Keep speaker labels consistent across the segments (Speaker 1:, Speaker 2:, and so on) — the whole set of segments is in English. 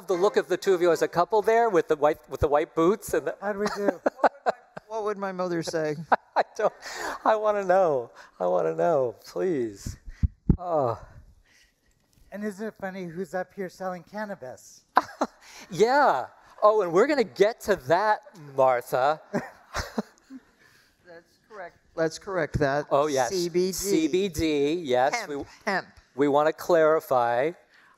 Speaker 1: The look of the two of you as a couple there with the white boots and the
Speaker 2: How do we do?
Speaker 3: What would my mother say?
Speaker 1: I want to know. I want to know, please. Oh.
Speaker 2: And isn't it funny who's up here selling cannabis?
Speaker 1: Yeah. Oh, and we're going to get to that, Martha.
Speaker 3: That's correct. Let's correct that.
Speaker 1: Oh, yes.
Speaker 3: CBD.
Speaker 1: CBD, yes.
Speaker 3: Hemp.
Speaker 1: We want to clarify.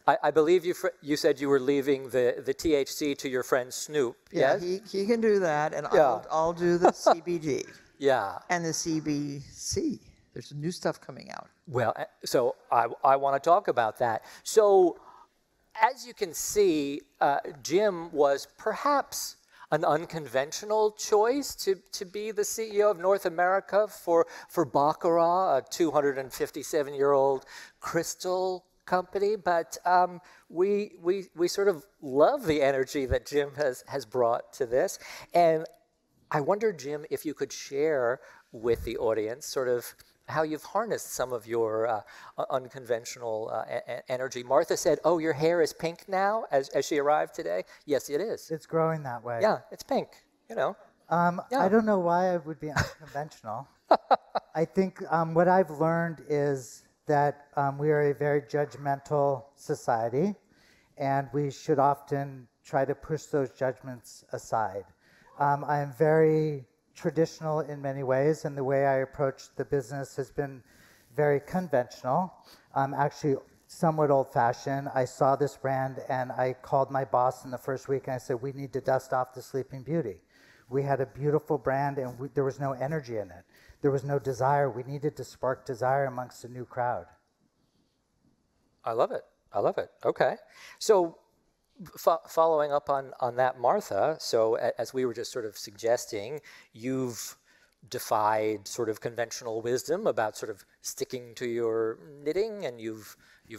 Speaker 1: I believe you said you were leaving the THC to your friend Snoop,
Speaker 3: Yeah,
Speaker 1: yes?
Speaker 3: he can do that, and
Speaker 1: Yeah.
Speaker 3: I'll do the CBD.
Speaker 1: Yeah.
Speaker 3: And the CBC. There's some new stuff coming out.
Speaker 1: Well, so I want to talk about that. So as you can see, Jim was perhaps an unconventional choice to be the CEO of North America for Baccarat, a 257-year-old crystal company, but we sort of love the energy that Jim has brought to this. And I wonder, Jim, if you could share with the audience sort of how you've harnessed some of your unconventional energy. Martha said, oh, your hair is pink now as she arrived today. Yes, it is.
Speaker 2: It's growing that way.
Speaker 1: Yeah, it's pink, you know. Yeah.
Speaker 2: I don't know why I would be unconventional. I think what I've learned is that we are a very judgmental society, and we should often try to push those judgments aside. I am very traditional in many ways, and the way I approach the business has been very conventional. I'm actually somewhat old-fashioned. I saw this brand, and I called my boss in the first week, and I said, we need to dust off the Sleeping Beauty. We had a beautiful brand, and there was no energy in it. There was no desire. We needed to spark desire amongst a new crowd.
Speaker 1: I love it. I love it. Okay. So following up on that, Martha, so as we were just sort of suggesting, you've defied sort of conventional wisdom about sort of sticking to your knitting, and you've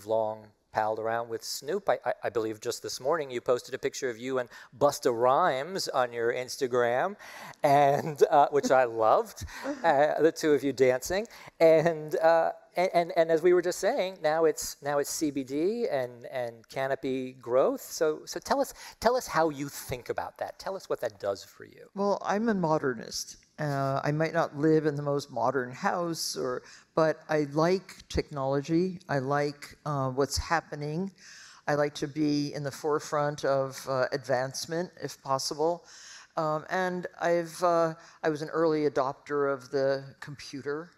Speaker 1: long palled around with Snoop. I believe just this morning you posted a picture of you and Busta Rhymes on your Instagram, and which I loved, the two of you dancing. And as we were just saying, now it's CBD and canopy growth. So tell us how you think about that. Tell us what that does for you.
Speaker 3: Well, I'm a modernist. I might not live in the most modern house, but I like technology. I like what's happening. I like to be in the forefront of advancement, if possible. And I was an early adopter of the computer.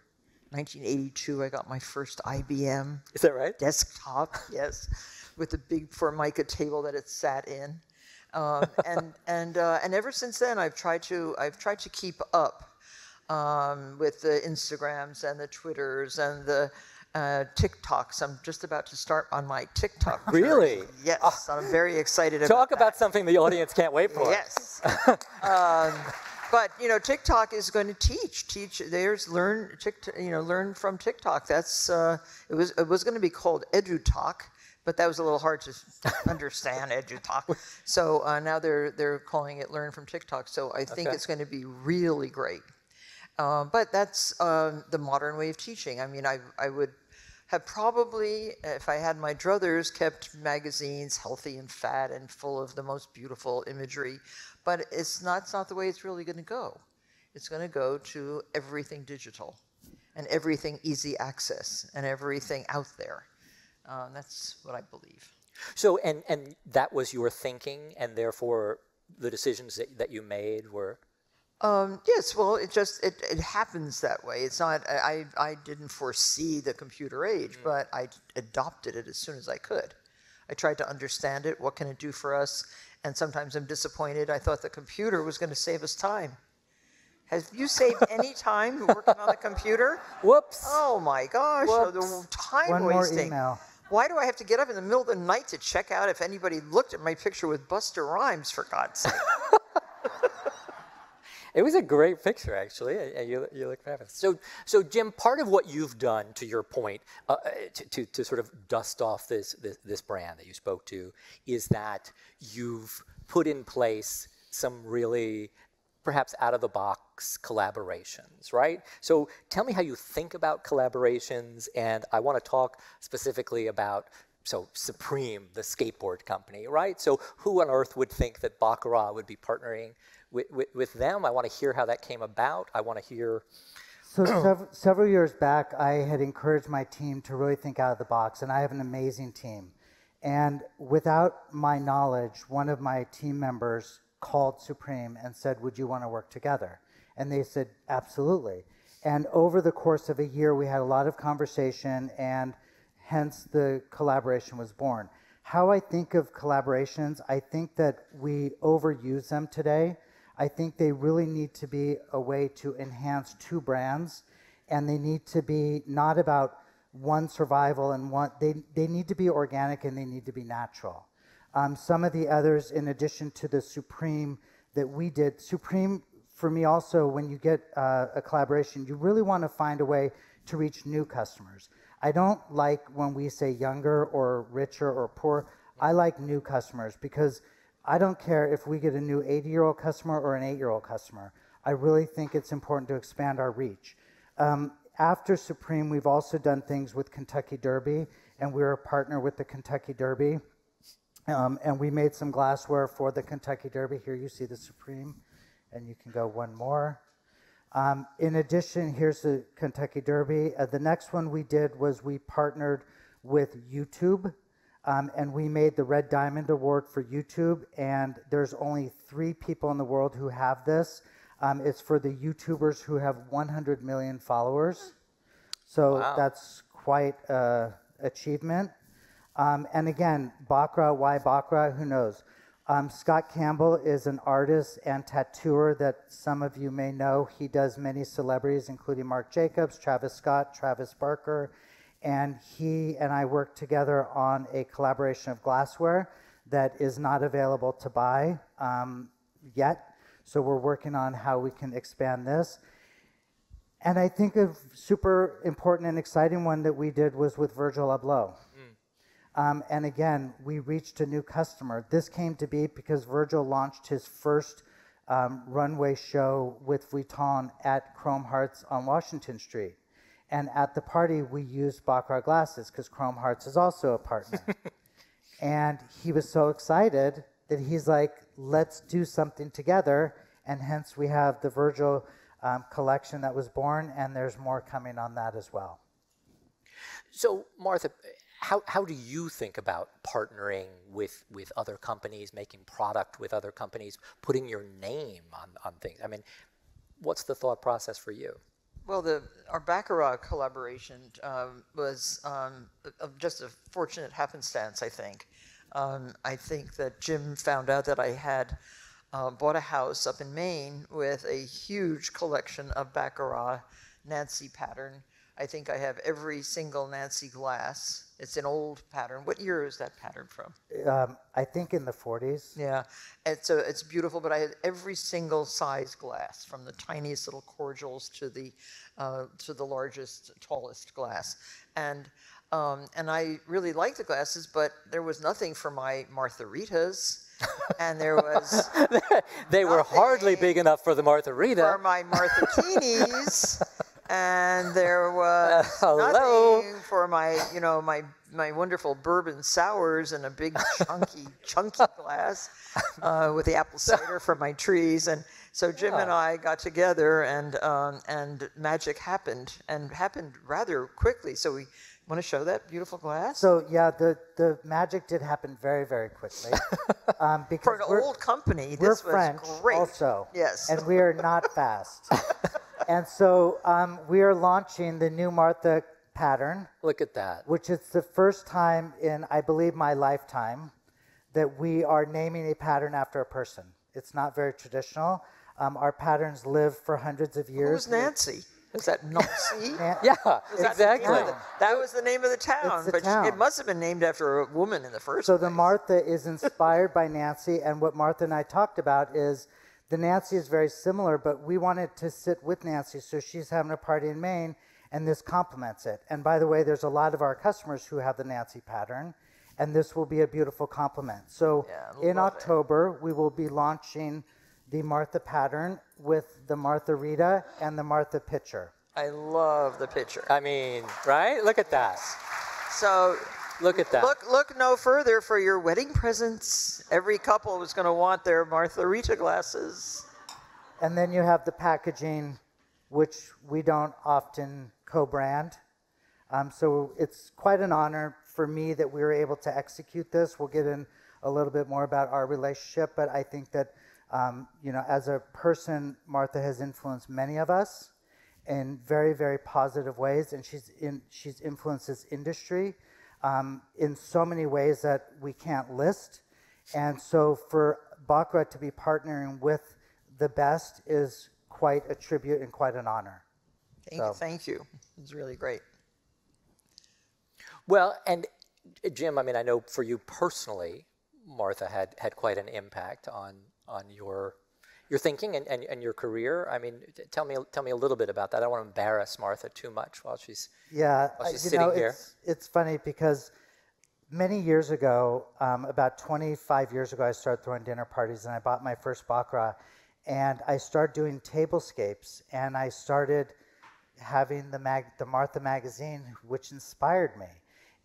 Speaker 3: 1982, I got my first IBM.
Speaker 1: Is that right?
Speaker 3: Desktop, yes, with the big Formica table that it sat in. And ever since then, I've tried to keep up with the Instagrams and the Twitters and the TikToks. I'm just about to start on my TikTok journey.
Speaker 1: Really?
Speaker 3: Yes, I'm very excited about
Speaker 1: Talk about something the audience can't wait for.
Speaker 3: Yes. But TikTok is going to teach. Learn from TikTok. That's it was going to be called EduTalk, but that was a little hard to understand, EduTalk. So now they're calling it Learn from TikTok. So I think it's going to be really great. But that's the modern way of teaching. I mean, I would have probably, if I had my druthers, kept magazines healthy and fat and full of the most beautiful imagery. But it's not the way it's really going to go. It's going to go to everything digital and everything easy access and everything out there. That's what I believe.
Speaker 1: So, and that was your thinking, and therefore the decisions that you made were?
Speaker 3: Yes, well, it happens that way. It's not, I didn't foresee the computer age, but I adopted it as soon as I could. I tried to understand it. What can it do for us? And sometimes I'm disappointed. I thought the computer was going to save us time. Have you saved any time working on the computer?
Speaker 1: Whoops.
Speaker 3: Oh my gosh, the time wasting.
Speaker 2: One more email.
Speaker 3: Why do I have to get up in the middle of the night to check out if anybody looked at my picture with Busta Rhymes, for God's sake?
Speaker 1: It was a great picture, actually. You look fabulous. So Jim, part of what you've done, to your point, to sort of dust off this brand that you spoke to, is that you've put in place some really perhaps out-of-the-box collaborations, right? So tell me how you think about collaborations, and I want to talk specifically about so Supreme, the skateboard company, right? So who on earth would think that Baccarat would be partnering with them? I want to hear how that came about. I want to hear...
Speaker 2: So several years back, I had encouraged my team to really think out of the box, and I have an amazing team. And without my knowledge, one of my team members called Supreme and said, would you want to work together? And they said, absolutely. And over the course of a year, we had a lot of conversation, and hence the collaboration was born. How I think of collaborations, I think that we overuse them today. I think they really need to be a way to enhance two brands, and they need to be not about one survival and one, they need to be organic and they need to be natural. Some of the others, in addition to the Supreme that we did, Supreme, for me also, when you get a collaboration, you really want to find a way to reach new customers. I don't like when we say younger or richer or poor. I like new customers, because I don't care if we get a new 80-year-old customer or an 8-year-old customer. I really think it's important to expand our reach. After Supreme, we've also done things with Kentucky Derby, and we're a partner with the Kentucky Derby. And we made some glassware for the Kentucky Derby. Here you see the Supreme, and you can go one more. In addition, here's the Kentucky Derby. The next one we did was we partnered with YouTube, and we made the Red Diamond Award for YouTube, and there's only 3 people in the world who have this. It's for the YouTubers who have 100 million followers. So wow. That's quite an achievement. And again, Baccarat, why Baccarat? Who knows? Scott Campbell is an artist and tattooer that some of you may know. He does many celebrities, including Marc Jacobs, Travis Scott, Travis Barker. And he and I worked together on a collaboration of glassware that is not available to buy yet. So we're working on how we can expand this. And I think a super important and exciting one that we did was with Virgil Abloh. And again, we reached a new customer. This came to be because Virgil launched his first runway show with Vuitton at Chrome Hearts on Washington Street. And at the party, we used Baccarat glasses because Chrome Hearts is also a partner. And he was so excited that he's like, let's do something together. And hence we have the Virgil collection that was born, and there's more coming on that as well.
Speaker 1: So Martha, how do you think about partnering with other companies, making product with other companies, putting your name on things? I mean, what's the thought process for you?
Speaker 3: Well, our Baccarat collaboration was just a fortunate happenstance, I think. I think that Jim found out that I had bought a house up in Maine with a huge collection of Baccarat Nancy pattern. I think I have every single Nancy glass. It's an old pattern. What year is that pattern from?
Speaker 2: I think in the 40s.
Speaker 3: Yeah, it's beautiful, but I had every single size glass, from the tiniest little cordials to the largest, tallest glass. And I really liked the glasses, but there was nothing for my Martha Ritas. And there was
Speaker 1: they were hardly big enough for the Martha Rita.
Speaker 3: For my Martha Teenies. And there was nothing for my, my wonderful bourbon sours in a big chunky glass with the apple cider from my trees. And so Jim and I got together, and magic happened, and happened rather quickly. So we want to show that beautiful glass?
Speaker 2: So yeah, the magic did happen very, very quickly. Because
Speaker 3: for an old company, this was
Speaker 2: French
Speaker 3: great.
Speaker 2: Also,
Speaker 3: yes,
Speaker 2: and we are not fast. And so we are launching the new Martha pattern.
Speaker 1: Look at that.
Speaker 2: Which is the first time in, I believe, my lifetime that we are naming a pattern after a person. It's not very traditional. Our patterns live for hundreds of years.
Speaker 3: Who's Nancy? Is that Nancy?
Speaker 1: Yeah, exactly.
Speaker 3: That was the name of the town,
Speaker 2: but town.
Speaker 3: It must have been named after a woman in the first place.
Speaker 2: So the Martha is inspired by Nancy, and what Martha and I talked about is the Nancy is very similar, but we wanted to sit with Nancy, so she's having a party in Maine, and this complements it. And by the way, there's a lot of our customers who have the Nancy pattern, and this will be a beautiful complement. So in October, we will be launching the Martha pattern with the Martha Rita and the Martha pitcher.
Speaker 3: I love the pitcher.
Speaker 1: I mean, right? Look at that.
Speaker 3: So
Speaker 1: Look at that.
Speaker 3: Look no further for your wedding presents. Every couple was going to want their Martha Rita glasses.
Speaker 2: And then you have the packaging, which we don't often co-brand. So it's quite an honor for me that we were able to execute this. We'll get in a little bit more about our relationship, but I think that, as a person, Martha has influenced many of us in very, very positive ways, and she's influenced this industry in so many ways that we can't list. And so for Baccarat to be partnering with the best is quite a tribute and quite an honor.
Speaker 3: Thank you. It's really great.
Speaker 1: Well, and Jim, I mean, I know for you personally, Martha had quite an impact on your thinking and your career. I mean, tell me a little bit about that. I don't want to embarrass Martha too much while she's sitting here.
Speaker 2: It's funny because many years ago, about 25 years ago, I started throwing dinner parties, and I bought my first Baccarat, and I started doing tablescapes, and I started having the Martha magazine, which inspired me.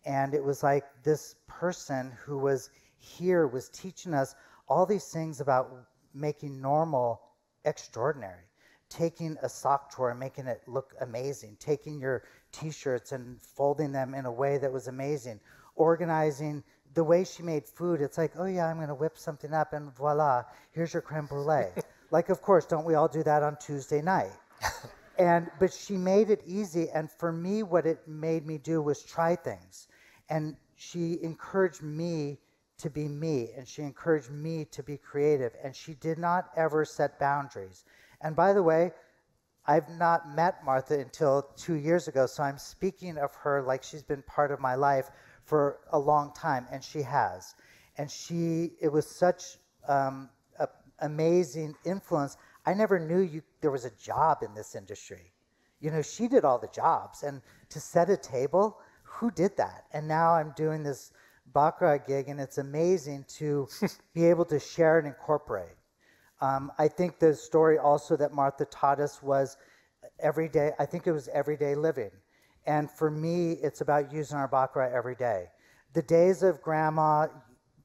Speaker 2: And it was like this person who was here was teaching us all these things about making normal extraordinary, taking a sock drawer and making it look amazing, taking your T-shirts and folding them in a way that was amazing, organizing the way she made food. It's like, oh yeah, I'm going to whip something up and voila, here's your creme brulee. Like, of course, don't we all do that on Tuesday night? But she made it easy, and for me, what it made me do was try things. And she encouraged me to be me, and she encouraged me to be creative, and she did not ever set boundaries. And by the way, I've not met Martha until 2 years ago, so I'm speaking of her like she's been part of my life for a long time, and she has. And it was such an amazing influence. I never knew there was a job in this industry. She did all the jobs, and to set a table, who did that? And now I'm doing this Baccarat gig, and it's amazing to be able to share and incorporate. I think the story also that Martha taught us was everyday. I think it was everyday living. And for me, it's about using our Baccarat every day. The days of grandma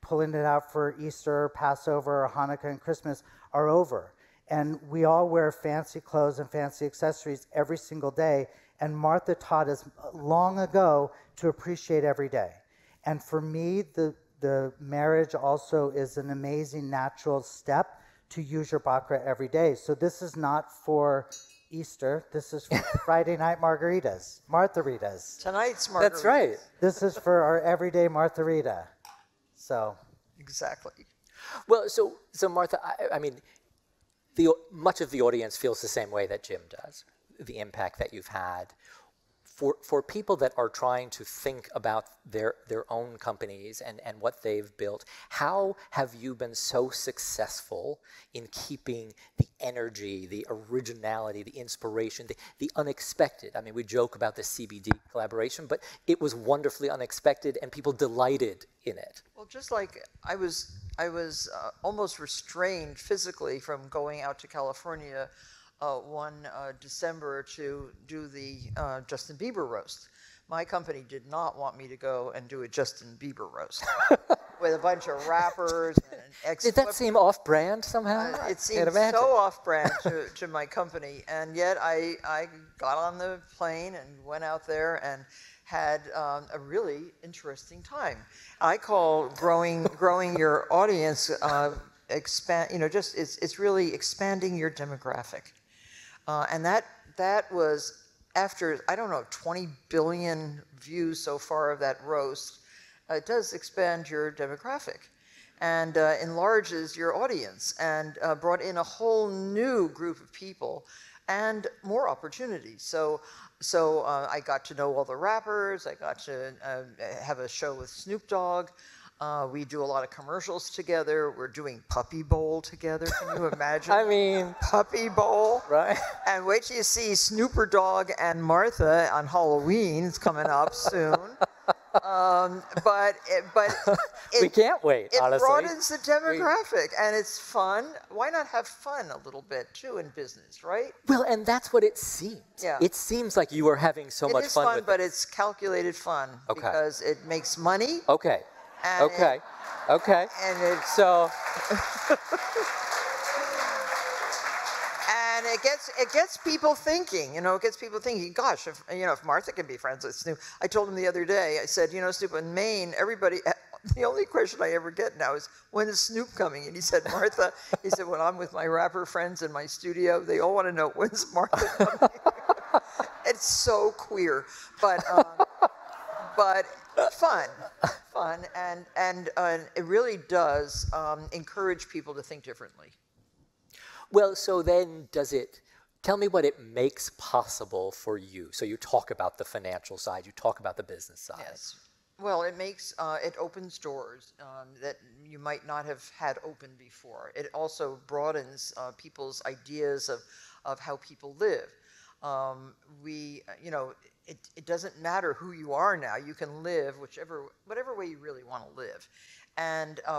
Speaker 2: pulling it out for Easter, Passover, Hanukkah, and Christmas are over. And we all wear fancy clothes and fancy accessories every single day. And Martha taught us long ago to appreciate every day. And for me, the marriage also is an amazing natural step to use your Baccarat every day. So this is not for Easter. This is for Friday night margaritas, Martharitas.
Speaker 3: Tonight's margaritas.
Speaker 1: That's right.
Speaker 2: This is for our everyday Martharita. So.
Speaker 3: Exactly.
Speaker 1: Well, so Martha, I mean, much of the audience feels the same way that Jim does, the impact that you've had. For people that are trying to think about their own companies and what they've built, how have you been so successful in keeping the energy, the originality, the inspiration, the unexpected? I mean, we joke about the CBD collaboration, but it was wonderfully unexpected and people delighted in it.
Speaker 3: Well, just like I was almost restrained physically from going out to California one December to do the Justin Bieber roast. My company did not want me to go and do a Justin Bieber roast with a bunch of rappers. And
Speaker 1: Did that seem off-brand somehow?
Speaker 3: It seemed so off-brand to my company, and yet I got on the plane and went out there and had a really interesting time. I call growing your audience expand. It's really expanding your demographic. And that was after, 20 billion views so far of that roast. It does expand your demographic and enlarges your audience and brought in a whole new group of people and more opportunities. So I got to know all the rappers. I got to have a show with Snoop Dogg. We do a lot of commercials together. We're doing Puppy Bowl together. Can you imagine?
Speaker 1: I mean,
Speaker 3: Puppy Bowl.
Speaker 1: Right.
Speaker 3: And wait till you see Snooper Dog and Martha on Halloween. It's coming up soon. But
Speaker 1: We can't wait,
Speaker 3: it
Speaker 1: honestly.
Speaker 3: broadens the demographic, and it's fun. Why not have fun a little bit too in business, right?
Speaker 1: Well, and that's what it seems.
Speaker 3: Yeah.
Speaker 1: It seems like you are having so much
Speaker 3: It is
Speaker 1: fun
Speaker 3: fun,
Speaker 1: with
Speaker 3: but
Speaker 1: it.
Speaker 3: it's calculated fun
Speaker 1: Okay.
Speaker 3: because it makes money.
Speaker 1: Okay.
Speaker 3: And
Speaker 1: Okay. Okay.
Speaker 3: And it's
Speaker 1: So,
Speaker 3: and it gets people thinking. You know, it gets people thinking. Gosh, if Martha can be friends with Snoop. I told him the other day. I said, Snoop, in Maine, everybody. The only question I ever get now is, when is Snoop coming? And he said, Martha. He said, when I'm with my rapper friends in my studio, they all want to know, when's Martha coming? It's so queer, but fun, and it really does encourage people to think differently.
Speaker 1: well, so then tell me what it makes possible for you. So you talk about the financial side, you talk about the business side.
Speaker 3: Yes. Well, it opens doors that you might not have had open before. It also broadens people's ideas of how people live. It doesn't matter who you are now. You can live whatever way you really want to live.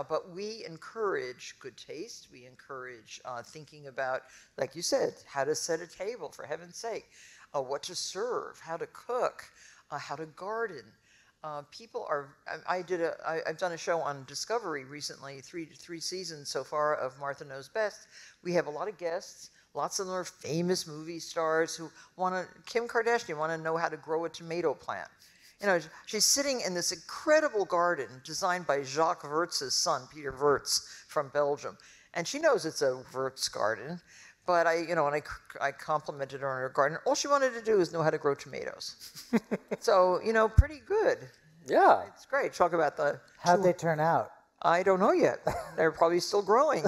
Speaker 3: But we encourage good taste. We encourage thinking about, like you said, how to set a table, for heaven's sake, what to serve, how to cook, how to garden. I've done a show on Discovery recently, three seasons so far of Martha Knows Best. We have a lot of guests. Lots of them are famous movie stars who Kim Kardashian want to know how to grow a tomato plant. She's sitting in this incredible garden designed by Jacques Wertz's son, Peter Wertz, from Belgium. And she knows it's a Wertz garden, but I complimented her on her garden. All she wanted to do is know how to grow tomatoes. So, pretty good.
Speaker 1: Yeah.
Speaker 3: It's great. Talk about
Speaker 2: How'd they turn out?
Speaker 3: I don't know yet. They're probably still growing.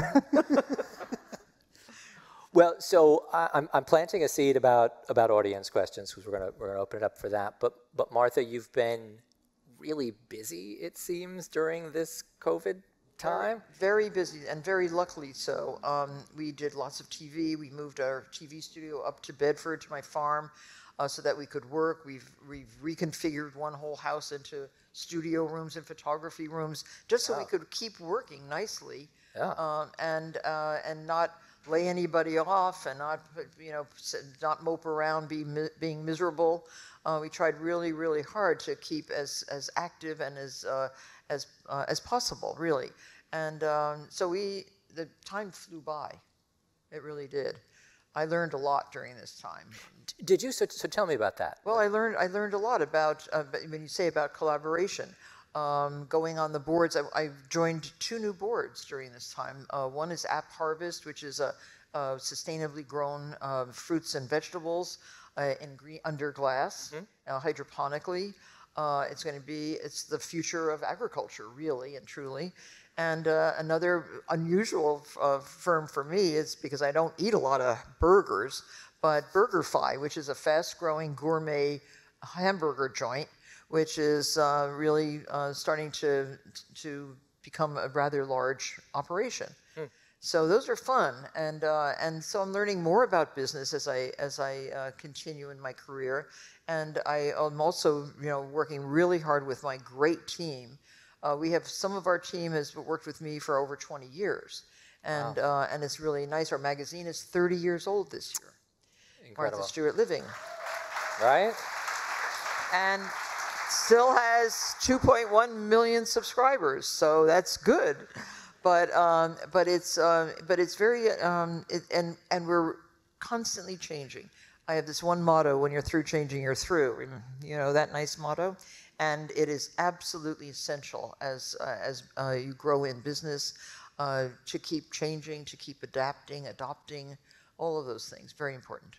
Speaker 1: Well, so I'm planting a seed about audience questions, because we're gonna open it up for that. But Martha, you've been really busy, it seems, during this COVID time.
Speaker 3: Very busy, and very luckily so. We did lots of TV. We moved our TV studio up to Bedford, to my farm, so that we could work. We've reconfigured one whole house into studio rooms and photography rooms, just so we could keep working nicely.
Speaker 1: Yeah.
Speaker 3: And not lay anybody off, and not mope around being miserable. We tried really, really hard to keep as active and as possible, really. And so the time flew by. It really did. I learned a lot during this time.
Speaker 1: Did you? So tell me about that.
Speaker 3: Well, I learned a lot about when you say about collaboration. Going on the boards, I joined 2 new boards during this time. One is App Harvest, which is a sustainably grown fruits and vegetables under glass, hydroponically. It's the future of agriculture, really and truly. And another unusual firm for me is, because I don't eat a lot of burgers, but BurgerFi, which is a fast-growing gourmet hamburger joint, which is really starting to become a rather large operation. So those are fun, and so I'm learning more about business as I continue in my career, and I am also working really hard with my great team. We have some of our team has worked with me for over 20 years, and
Speaker 1: Wow.
Speaker 3: And it's really nice. Our magazine is 30 years old this year.
Speaker 1: Incredible.
Speaker 3: Martha Stewart Living,
Speaker 1: Right?
Speaker 3: and still has 2.1 million subscribers, so that's good. But it's very and we're constantly changing. I have this one motto: when you're through changing, you're through. That nice motto, and it is absolutely essential as you grow in business to keep changing, to keep adapting, adopting, all of those things. Very important.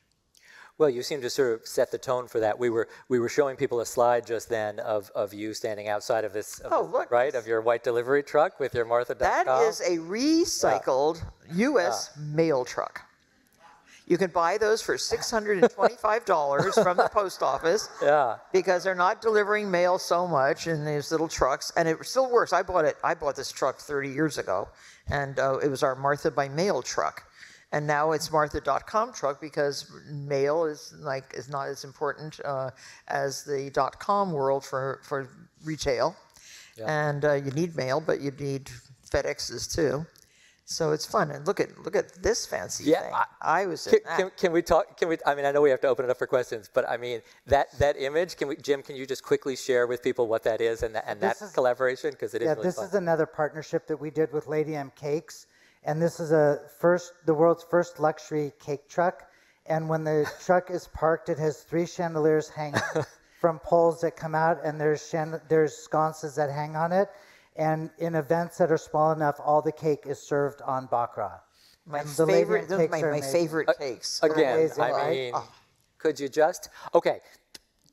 Speaker 1: Well, you seem to sort of set the tone for that. We were showing people a slide just then of you standing outside of this,
Speaker 3: Look.
Speaker 1: right, of your white delivery truck with your Martha.com.
Speaker 3: That is a recycled U.S. mail truck. You can buy those for $625 from the post office.
Speaker 1: Yeah.
Speaker 3: Because they're not delivering mail so much in these little trucks, and it still works. I bought this truck 30 years ago, and it was our Martha by Mail truck. And now it's Martha.com truck because mail is not as important as the .com world for retail. Yeah. And you need mail, but you need FedExes too. So it's fun. And look at this fancy thing. I was
Speaker 1: can we talk? I mean, I know we have to open it up for questions, but I mean that image. Jim? Can you just quickly share with people what that is and that collaboration, because it is really
Speaker 2: this
Speaker 1: fun.
Speaker 2: is another partnership that we did with Lady M Cakes, and this is the world's first luxury cake truck. And when the truck is parked, it has 3 chandeliers hanging from poles that come out, and there's sconces that hang on it. And in events that are small enough, all the cake is served on Baccarat.
Speaker 3: My favorite cakes.
Speaker 1: Again,
Speaker 2: amazing,
Speaker 1: I mean, could you just? Okay.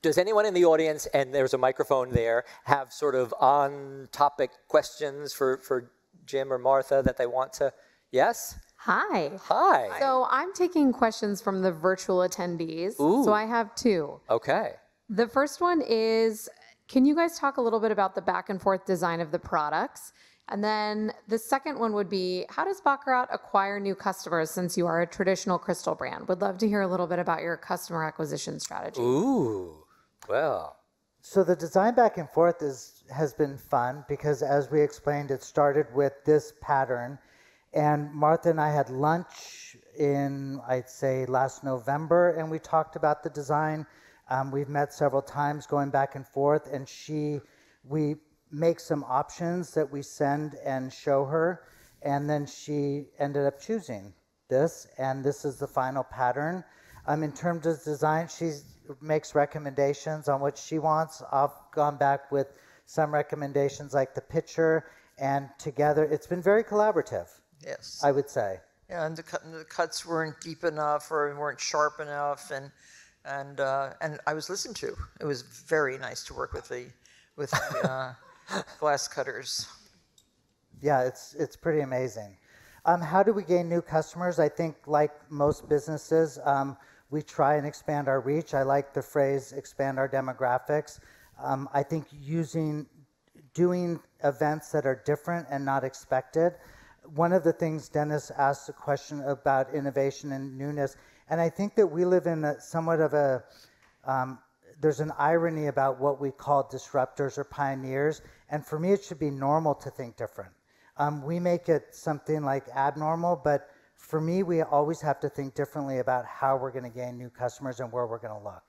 Speaker 1: Does anyone in the audience, and there's a microphone there, have sort of on-topic questions for Jim or Martha that they want to? Yes?
Speaker 4: Hi.
Speaker 1: Hi.
Speaker 4: So I'm taking questions from the virtual attendees.
Speaker 1: Ooh.
Speaker 4: So I have 2.
Speaker 1: Okay.
Speaker 4: The first one is, can you guys talk a little bit about the back and forth design of the products? And then the second one would be, how does Baccarat acquire new customers since you are a traditional crystal brand? Would love to hear a little bit about your customer acquisition strategy.
Speaker 1: Ooh, well.
Speaker 2: So the design back and forth has been fun because, as we explained, it started with this pattern. And Martha and I had lunch in, I'd say, last November, and we talked about the design. We've met several times going back and forth, and we make some options that we send and show her, and then she ended up choosing this, and this is the final pattern. In terms of design, she makes recommendations on what she wants. I've gone back with some recommendations like the picture, and together it's been very collaborative.
Speaker 3: Yes,
Speaker 2: I would say.
Speaker 3: Yeah, and the cuts weren't deep enough or weren't sharp enough, and I was listened to. It was very nice to work with the glass cutters.
Speaker 2: Yeah, it's pretty amazing. How do we gain new customers? I think, like most businesses, we try and expand our reach. I like the phrase expand our demographics. I think doing events that are different and not expected. One of the things Dennis asked a question about innovation and newness, and I think that we live in somewhat of a, there's an irony about what we call disruptors or pioneers, and for me it should be normal to think different. We make it something like abnormal, but for me we always have to think differently about how we're going to gain new customers and where we're going to look.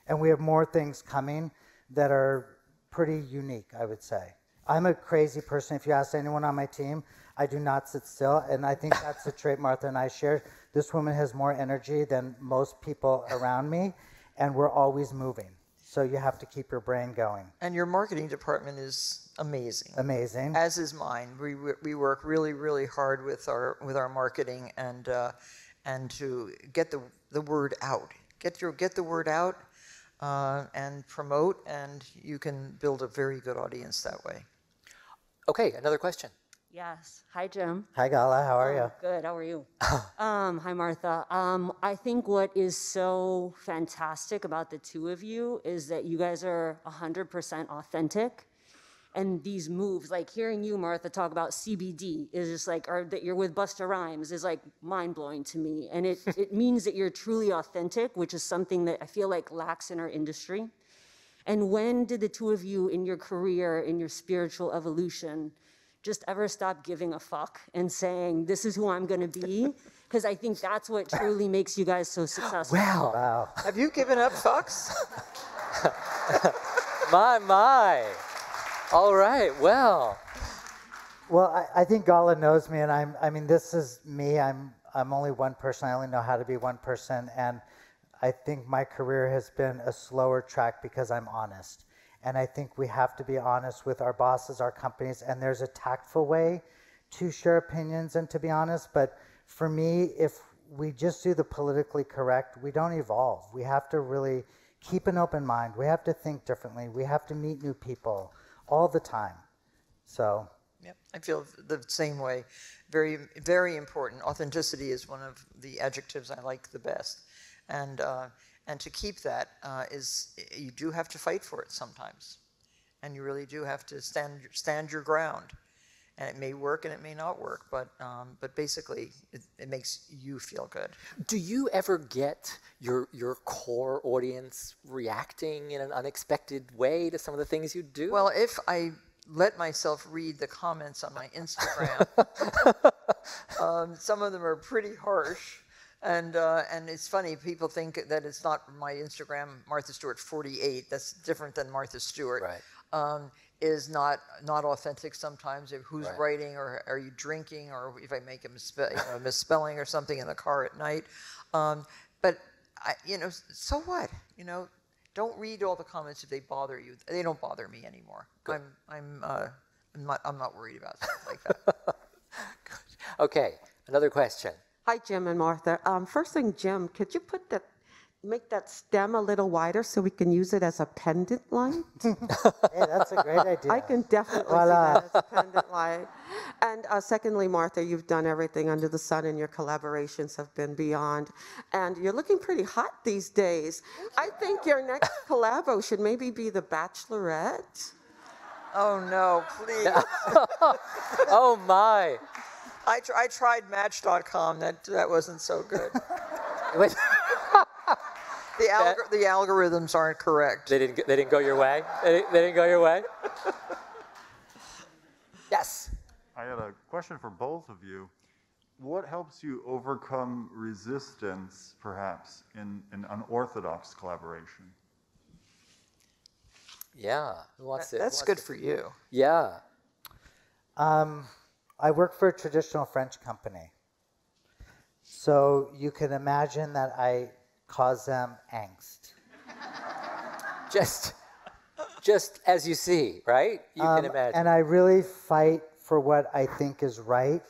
Speaker 2: And we have more things coming that are pretty unique, I would say. I'm a crazy person. If you ask anyone on my team, I do not sit still, and I think that's a trait Martha and I share. This woman has more energy than most people around me, and we're always moving. So you have to keep your brain going.
Speaker 3: And your marketing department is amazing.
Speaker 2: Amazing.
Speaker 3: As is mine. We work really, really hard with our marketing and to get the word out. Get the word out and promote, and you can build a very good audience that way.
Speaker 1: Okay, another question.
Speaker 5: Yes. Hi, Jim.
Speaker 2: Hi, Gala. How are you?
Speaker 5: Good. How are you? Hi, Martha. I think what is so fantastic about the two of you is that you guys are 100% authentic. And these moves, like hearing you, Martha, talk about CBD is just like, or that you're with Busta Rhymes is like mind-blowing to me. And it means that you're truly authentic, which is something that I feel like lacks in our industry. And when did the two of you in your career, in your spiritual evolution, just ever stop giving a fuck and saying, this is who I'm going to be? Because I think that's what truly makes you guys so successful.
Speaker 2: Wow.
Speaker 3: Have you given up fucks?
Speaker 1: My. All right, well.
Speaker 2: Well, I think Gala knows me, and I mean, this is me. I'm only one person. I only know how to be one person, and I think my career has been a slower track because I'm honest. And I think we have to be honest with our bosses, our companies, and there's a tactful way to share opinions and to be honest. But for me, if we just do the politically correct, we don't evolve. We have to really keep an open mind. We have to think differently. We have to meet new people all the time. So.
Speaker 3: Yep, I feel the same way. Very, very important. Authenticity is one of the adjectives I like the best. And to keep that you do have to fight for it sometimes, and you really do have to stand your ground. And it may work and it may not work, but basically it makes you feel good.
Speaker 1: Do you ever get your core audience reacting in an unexpected way to some of the things you do?
Speaker 3: Well, if I let myself read the comments on my Instagram, some of them are pretty harsh. And it's funny, people think that it's not my Instagram, Martha Stewart 48, that's different than Martha Stewart.
Speaker 1: Right.
Speaker 3: Is not authentic sometimes. Who's writing, or are you drinking, or if I make a misspelling or something in the car at night. But so what? Don't read all the comments if they bother you. They don't bother me anymore. Good. I'm not worried about stuff like that.
Speaker 1: Okay, another question.
Speaker 6: Hi, Jim and Martha. First thing, Jim, could you make that stem a little wider so we can use it as a pendant light?
Speaker 2: Hey, that's a great idea.
Speaker 6: I can definitely see that as a pendant light. And secondly, Martha, you've done everything under the sun, and your collaborations have been beyond. And you're looking pretty hot these days. I think your next collabo should maybe be The Bachelorette.
Speaker 3: Oh no, please.
Speaker 1: Oh my.
Speaker 3: I tried Match.com. That wasn't so good. The algorithms aren't correct.
Speaker 1: They didn't go your way? They didn't go your way? Yes.
Speaker 7: I had a question for both of you. What helps you overcome resistance, perhaps, in an unorthodox collaboration?
Speaker 1: Yeah. Who wants to?
Speaker 3: That's good for you.
Speaker 1: Yeah.
Speaker 2: I work for a traditional French company. So you can imagine that I cause them angst.
Speaker 1: Just as you see, right? You can imagine.
Speaker 2: And I really fight for what I think is right.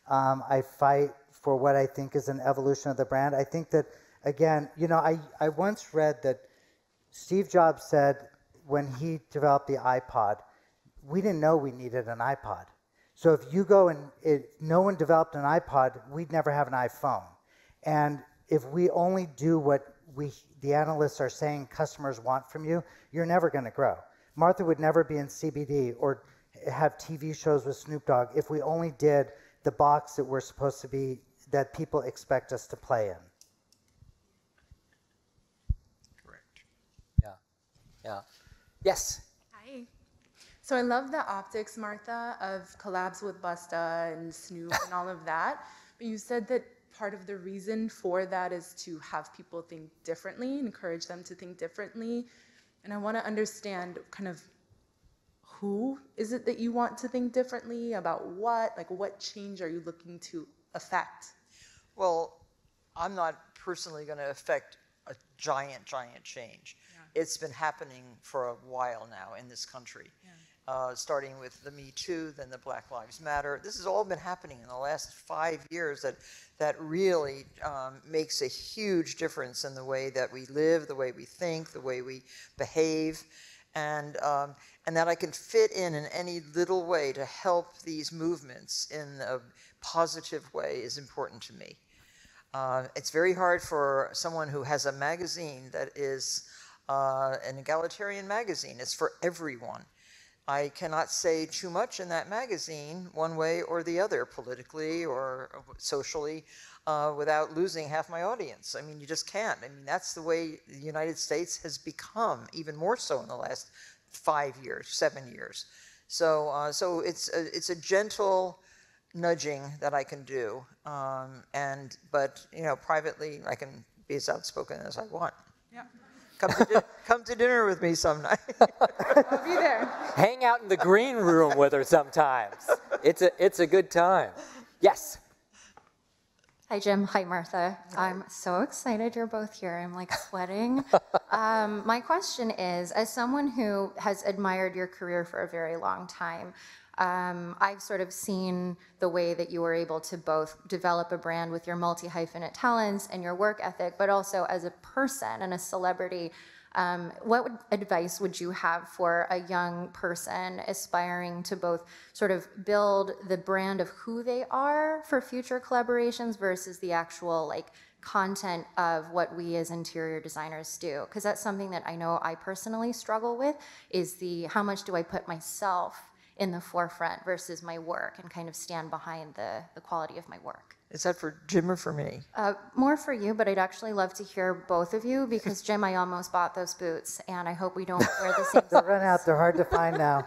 Speaker 2: I fight for what I think is an evolution of the brand. I think that, again, I once read that Steve Jobs said when he developed the iPod, we didn't know we needed an iPod. So if you go and no one developed an iPod, we'd never have an iPhone. And if we only do what the analysts are saying customers want from you, you're never going to grow. Martha would never be in CBD or have TV shows with Snoop Dogg if we only did the box that we're supposed to be, that people expect us to play in.
Speaker 3: Correct.
Speaker 1: Yeah. Yes.
Speaker 8: Hi. So I love the optics, Martha, of collabs with Busta and Snoop and all of that. But you said that part of the reason for that is to have people think differently, encourage them to think differently. And I want to understand kind of who is it that you want to think differently about what? Like, what change are you looking to affect?
Speaker 3: Well, I'm not personally going to affect a giant change. Yeah. It's been happening for a while now in this country. Yeah. Starting with the Me Too, then the Black Lives Matter. This has all been happening in the last 5 years that really makes a huge difference in the way that we live, the way we think, the way we behave, and that I can fit in any little way to help these movements in a positive way is important to me. It's very hard for someone who has a magazine that is an egalitarian magazine. It's for everyone. I cannot say too much in that magazine one way or the other, politically or socially, without losing half my audience. I mean, you just can't. I mean, that's the way the United States has become, even more so in the last 5 years, 7 years. So it's a gentle nudging that I can do, but privately I can be as outspoken as I want. Yeah. Come to dinner with me some night.
Speaker 8: I'll be there.
Speaker 1: Hang out in the green room with her sometimes. It's a good time. Yes.
Speaker 9: Hi, Jim. Hi, Martha. I'm so excited you're both here. I'm like sweating. My question is, as someone who has admired your career for a very long time, I've sort of seen the way that you were able to both develop a brand with your multi-hyphenate talents and your work ethic, but also as a person and a celebrity. What advice would you have for a young person aspiring to both sort of build the brand of who they are for future collaborations versus the actual content of what we as interior designers do? Because that's something that I know I personally struggle with, is how much do I put myself in the forefront versus my work and kind of stand behind the quality of my work.
Speaker 3: Is that for Jim or for me?
Speaker 9: More for you, but I'd actually love to hear both of you because Jim, I almost bought those boots, and I hope we don't wear the same.
Speaker 2: They'll run out. They're hard to find now.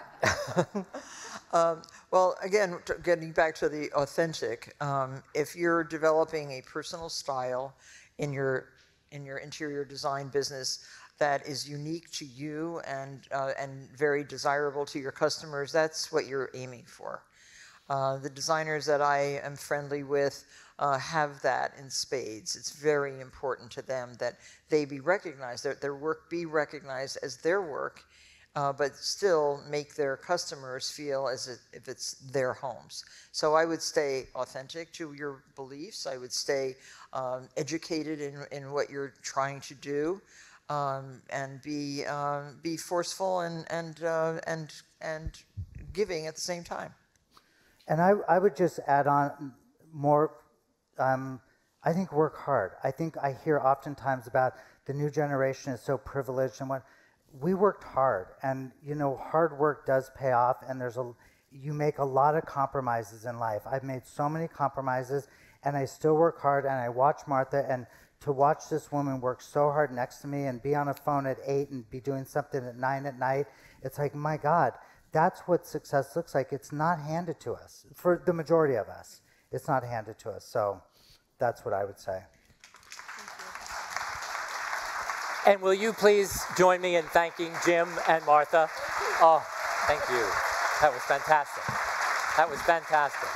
Speaker 3: Well, again, getting back to the authentic, if you're developing a personal style in your interior design business that is unique to you and very desirable to your customers, that's what you're aiming for. The designers that I am friendly with have that in spades. It's very important to them that they be recognized, that their work be recognized as their work, but still make their customers feel as if it's their homes. So I would stay authentic to your beliefs. I would stay educated in what you're trying to do, and be forceful and giving at the same time.
Speaker 2: And I would just add on more, I think work hard. I think I hear oftentimes about the new generation is so privileged, and what we worked hard, and you know, hard work does pay off, and you make a lot of compromises in life. I've made so many compromises, and I still work hard, and I watch Martha, and to watch this woman work so hard next to me and be on a phone at 8 and be doing something at 9 at night, it's like, my God, that's what success looks like. It's not handed to us. For the majority of us, it's not handed to us. So that's what I would say.
Speaker 1: And will you please join me in thanking Jim and Martha? Oh, thank you. That was fantastic. That was fantastic.